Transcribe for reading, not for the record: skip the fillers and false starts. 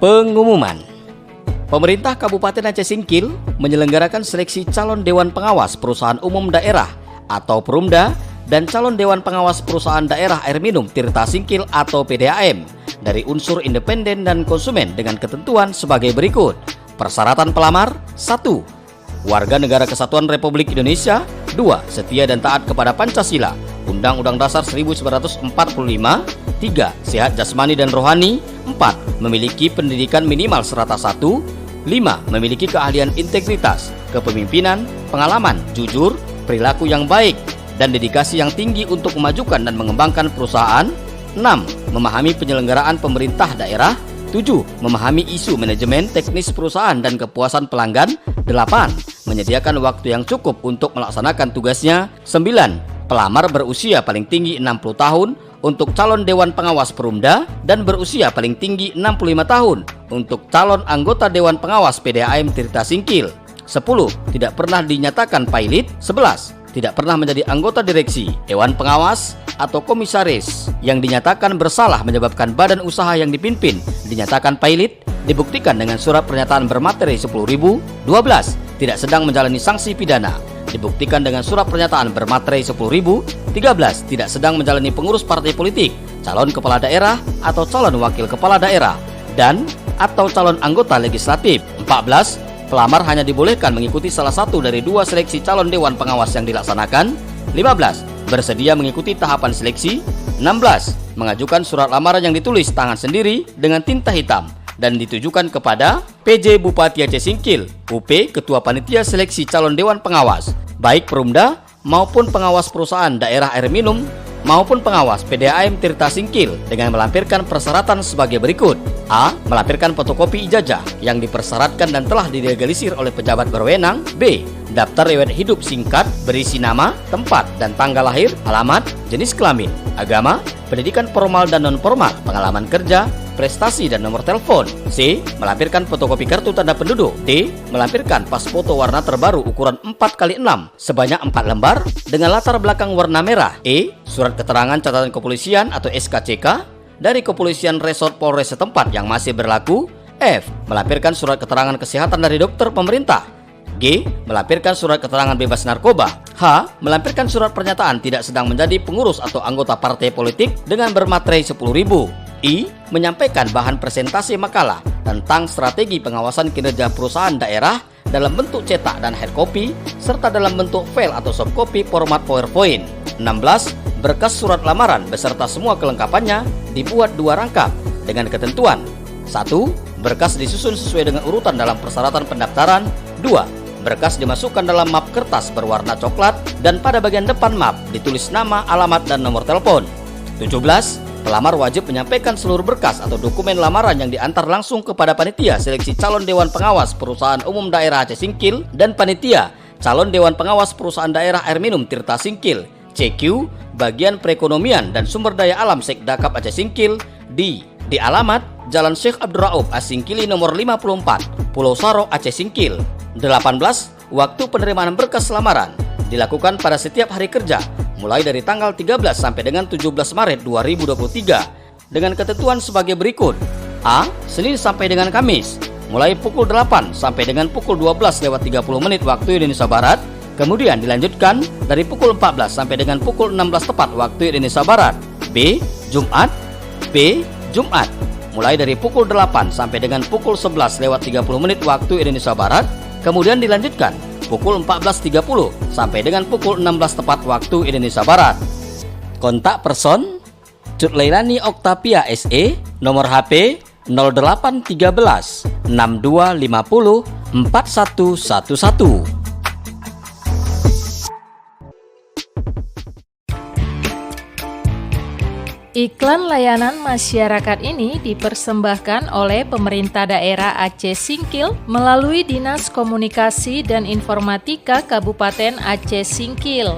Pengumuman. Pemerintah Kabupaten Aceh Singkil menyelenggarakan seleksi calon Dewan Pengawas Perusahaan Umum Daerah atau Perumda dan calon Dewan Pengawas Perusahaan Daerah Air Minum Tirta Singkil atau PDAM dari unsur independen dan konsumen dengan ketentuan sebagai berikut. Persyaratan pelamar: 1. Warga Negara Kesatuan Republik Indonesia. 2. Setia dan taat kepada Pancasila, Undang-Undang Dasar 1945. 3. Sehat jasmani dan rohani. 4. Memiliki pendidikan minimal serata 1. 5. Memiliki keahlian integritas, kepemimpinan, pengalaman, jujur, perilaku yang baik, dan dedikasi yang tinggi untuk memajukan dan mengembangkan perusahaan. 6. Memahami penyelenggaraan pemerintah daerah. 7. Memahami isu manajemen teknis perusahaan dan kepuasan pelanggan. 8. Menyediakan waktu yang cukup untuk melaksanakan tugasnya. 9. Pelamar berusia paling tinggi 60 tahun untuk calon Dewan Pengawas Perumda dan berusia paling tinggi 65 tahun untuk calon anggota Dewan Pengawas PDAM Tirta Singkil. 10. Tidak pernah dinyatakan pailit. 11. Tidak pernah menjadi anggota direksi, Dewan Pengawas, atau komisaris yang dinyatakan bersalah menyebabkan badan usaha yang dipimpin dinyatakan pailit, dibuktikan dengan surat pernyataan bermateri 10.000. 12. Tidak sedang menjalani sanksi pidana, dibuktikan dengan surat pernyataan bermateri 10.000. 13. Tidak sedang menjalani pengurus partai politik, calon kepala daerah atau calon wakil kepala daerah, dan atau calon anggota legislatif. 14. Pelamar hanya dibolehkan mengikuti salah satu dari 2 seleksi calon Dewan Pengawas yang dilaksanakan. 15. Bersedia mengikuti tahapan seleksi. 16. Mengajukan surat lamaran yang ditulis tangan sendiri dengan tinta hitam dan ditujukan kepada PJ Bupati Aceh Singkil, UP Ketua Panitia Seleksi Calon Dewan Pengawas, baik Perumda maupun pengawas perusahaan daerah air minum maupun pengawas PDAM Tirta Singkil dengan melampirkan persyaratan sebagai berikut. A. Melampirkan fotokopi ijazah yang dipersyaratkan dan telah dilegalisir oleh pejabat berwenang. B. Daftar riwayat hidup singkat berisi nama, tempat, dan tanggal lahir, alamat, jenis kelamin, agama, pendidikan formal dan non-formal, pengalaman kerja, prestasi, dan nomor telepon. C. Melampirkan fotokopi kartu tanda penduduk. D. Melampirkan pas foto warna terbaru ukuran 4x6 sebanyak 4 lembar dengan latar belakang warna merah. E. Surat keterangan catatan kepolisian atau SKCK dari Kepolisian Resort Polres setempat yang masih berlaku. F. Melampirkan surat keterangan kesehatan dari dokter pemerintah. G. Melampirkan surat keterangan bebas narkoba. H. Melampirkan surat pernyataan tidak sedang menjadi pengurus atau anggota partai politik dengan bermaterai 10.000. I. Menyampaikan bahan presentasi makalah tentang strategi pengawasan kinerja perusahaan daerah dalam bentuk cetak dan hard copy serta dalam bentuk file atau soft copy format PowerPoint. 16. Berkas surat lamaran beserta semua kelengkapannya dibuat 2 rangkap dengan ketentuan: 1. Berkas disusun sesuai dengan urutan dalam persyaratan pendaftaran. 2. Berkas dimasukkan dalam map kertas berwarna coklat dan pada bagian depan map ditulis nama, alamat, dan nomor telepon. 17. Pelamar wajib menyampaikan seluruh berkas atau dokumen lamaran yang diantar langsung kepada Panitia Seleksi Calon Dewan Pengawas Perusahaan Umum Daerah Aceh Singkil dan Panitia Calon Dewan Pengawas Perusahaan Daerah Air Minum Tirta Singkil, CQ, Bagian Perekonomian dan Sumber Daya Alam Sekdakap Aceh Singkil di alamat Jalan Syekh Abdul Rauf As-Singkili nomor 54, Pulau Saro, Aceh Singkil. 18. Waktu penerimaan berkas lamaran dilakukan pada setiap hari kerja mulai dari tanggal 13 sampai dengan 17 Maret 2023 dengan ketentuan sebagai berikut. A. Senin sampai dengan Kamis mulai pukul 8 sampai dengan pukul 12:30 waktu Indonesia Barat. Kemudian dilanjutkan dari pukul 14 sampai dengan pukul 16 tepat waktu Indonesia Barat. B. Jumat mulai dari pukul 8 sampai dengan pukul 11:30 waktu Indonesia Barat. Kemudian dilanjutkan pukul 14.30 sampai dengan pukul 16 tepat waktu Indonesia Barat. Kontak person Cut Leilani Oktavia SE, nomor HP 0813 6250 4111. Iklan layanan masyarakat ini dipersembahkan oleh Pemerintah Daerah Aceh Singkil melalui Dinas Komunikasi dan Informatika Kabupaten Aceh Singkil.